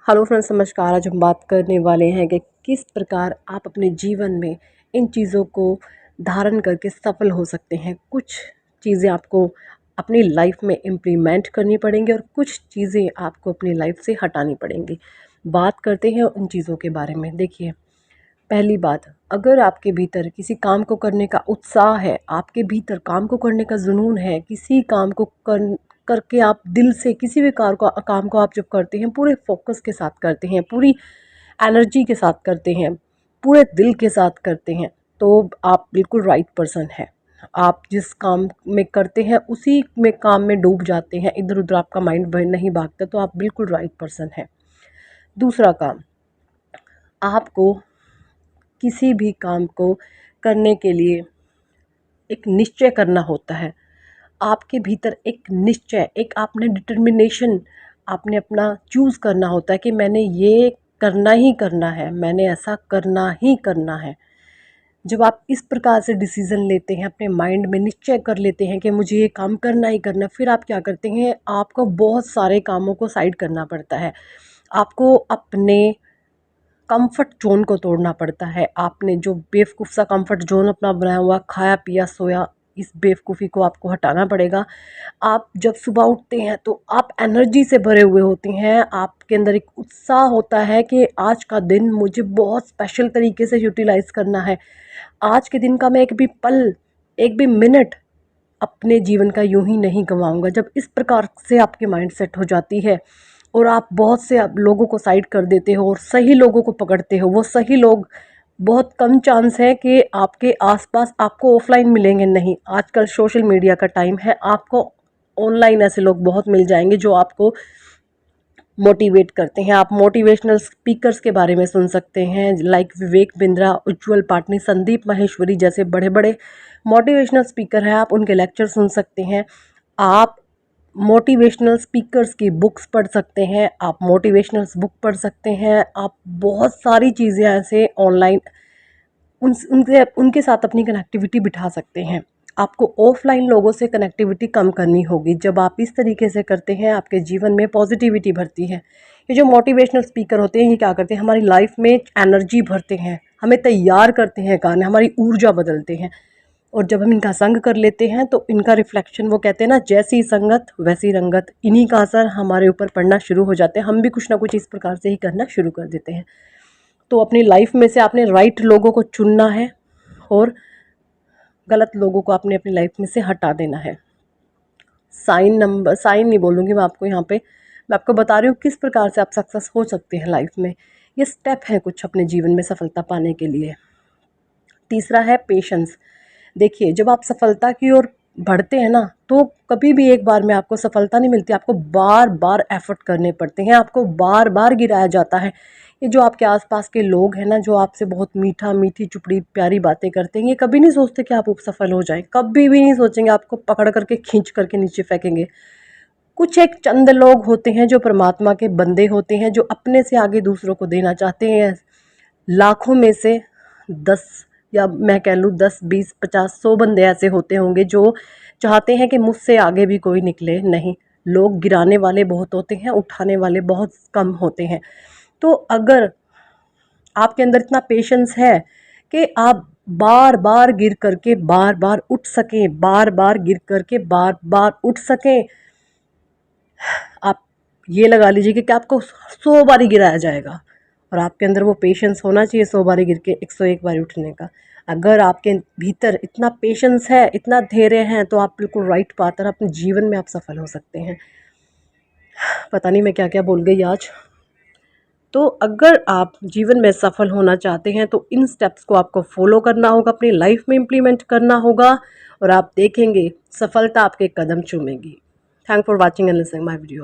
Hello friends, नमस्कार। आज हम बात करने वाले हैं कि किस प्रकार आप अपने जीवन में इन चीज़ों को धारण करके सफल हो सकते हैं। कुछ चीज़ें आपको अपनी लाइफ में इम्प्लीमेंट करनी पड़ेंगी और कुछ चीज़ें आपको अपनी लाइफ से हटानी पड़ेंगी। बात करते हैं उन चीज़ों के बारे में। देखिए, पहली बात, अगर आपके भीतर किसी काम को करने का उत्साह है, आपके भीतर काम को करने का जुनून है, किसी काम को करके आप दिल से किसी भी काम को आप जब करते हैं पूरे फोकस के साथ करते हैं, पूरी एनर्जी के साथ करते हैं, पूरे दिल के साथ करते हैं, तो आप बिल्कुल राइट पर्सन है। आप जिस काम में करते हैं उसी में काम में डूब जाते हैं, इधर उधर आपका माइंड नहीं भागता, तो आप बिल्कुल राइट पर्सन है। दूसरा काम, आपको किसी भी काम को करने के लिए एक निश्चय करना होता है। आपके भीतर एक निश्चय, एक आपने डिटर्मिनेशन, आपने अपना चूज़ करना होता है कि मैंने ये करना ही करना है, मैंने ऐसा करना ही करना है। जब आप इस प्रकार से डिसीज़न लेते हैं, अपने माइंड में निश्चय कर लेते हैं कि मुझे ये काम करना ही करना, फिर आप क्या करते हैं, आपको बहुत सारे कामों को साइड करना पड़ता है। आपको अपने कंफर्ट जोन को तोड़ना पड़ता है। आपने जो बेवकूफ़ सा कंफर्ट जोन अपना बनाया हुआ, खाया पिया सोया, इस बेवकूफ़ी को आपको हटाना पड़ेगा। आप जब सुबह उठते हैं तो आप एनर्जी से भरे हुए होते हैं, आपके अंदर एक उत्साह होता है कि आज का दिन मुझे बहुत स्पेशल तरीके से यूटिलाइज़ करना है। आज के दिन का मैं एक भी पल, एक भी मिनट अपने जीवन का यूं ही नहीं गंवाऊंगा। जब इस प्रकार से आपके माइंड सेट हो जाती है और आप बहुत से लोगों को साइड कर देते हो और सही लोगों को पकड़ते हो, वो सही लोग बहुत कम चांस है कि आपके आसपास आपको ऑफलाइन मिलेंगे। नहीं, आजकल सोशल मीडिया का टाइम है, आपको ऑनलाइन ऐसे लोग बहुत मिल जाएंगे जो आपको मोटिवेट करते हैं। आप मोटिवेशनल स्पीकर्स के बारे में सुन सकते हैं, लाइक विवेक बिंद्रा, उज्जवल पाटनी, संदीप माहेश्वरी जैसे बड़े बड़े मोटिवेशनल स्पीकर हैं। आप उनके लेक्चर सुन सकते हैं। आप मोटिवेशनल स्पीकर्स की बुक्स पढ़ सकते हैं, आप मोटिवेशनल बुक पढ़ सकते हैं। आप बहुत सारी चीज़ें ऐसे ऑनलाइन उनके साथ अपनी कनेक्टिविटी बिठा सकते हैं। आपको ऑफलाइन लोगों से कनेक्टिविटी कम करनी होगी। जब आप इस तरीके से करते हैं, आपके जीवन में पॉजिटिविटी भरती है। ये जो मोटिवेशनल स्पीकर होते हैं, ये क्या करते हैं, हमारी लाइफ में एनर्जी भरते हैं, हमें तैयार करते हैं गाने, हमारी ऊर्जा बदलते हैं। और जब हम इनका संग कर लेते हैं तो इनका रिफ्लेक्शन, वो कहते हैं ना, जैसी संगत वैसी रंगत, इन्हीं का असर हमारे ऊपर पड़ना शुरू हो जाते हैं। हम भी कुछ ना कुछ इस प्रकार से ही करना शुरू कर देते हैं। तो अपनी लाइफ में से आपने राइट लोगों को चुनना है और गलत लोगों को आपने अपनी लाइफ में से हटा देना है। साइन नहीं बोलूँगी मैं आपको यहाँ पे, मैं आपको बता रही हूँ किस प्रकार से आप सक्सेस हो सकते हैं लाइफ में। ये स्टेप है कुछ अपने जीवन में सफलता पाने के लिए। तीसरा है पेशेंस। देखिए, जब आप सफलता की ओर बढ़ते हैं ना, तो कभी भी एक बार में आपको सफलता नहीं मिलती, आपको बार बार एफर्ट करने पड़ते हैं, आपको बार बार गिराया जाता है। ये जो आपके आसपास के लोग हैं ना, जो आपसे बहुत मीठा मीठी चुपड़ी प्यारी बातें करते हैं, ये कभी नहीं सोचते कि आप सफल हो जाएं, कभी भी नहीं सोचेंगे, आपको पकड़ करके खींच करके नीचे फेंकेंगे। कुछ एक चंद लोग होते हैं जो परमात्मा के बंदे होते हैं, जो अपने से आगे दूसरों को देना चाहते हैं। लाखों में से 10, या मैं कह लूँ 10, 20, 50, 100 बंदे ऐसे होते होंगे जो चाहते हैं कि मुझसे आगे भी कोई निकले। नहीं, लोग गिराने वाले बहुत होते हैं, उठाने वाले बहुत कम होते हैं। तो अगर आपके अंदर इतना पेशेंस है कि आप बार बार गिर करके बार बार उठ सकें, बार बार गिर करके बार बार उठ सकें, आप ये लगा लीजिए कि आपको 100 बारी गिराया जाएगा और आपके अंदर वो पेशेंस होना चाहिए 100 बारी गिर के 101 बारी उठने का। अगर आपके भीतर इतना पेशेंस है, इतना धैर्य है, तो आप बिल्कुल राइट पाथ और अपने जीवन में आप सफल हो सकते हैं। पता नहीं मैं क्या क्या बोल गई आज। तो अगर आप जीवन में सफल होना चाहते हैं तो इन स्टेप्स को आपको फॉलो करना होगा, अपनी लाइफ में इम्प्लीमेंट करना होगा और आप देखेंगे सफलता आपके कदम चूमेगी। Thank for watching and listening my video.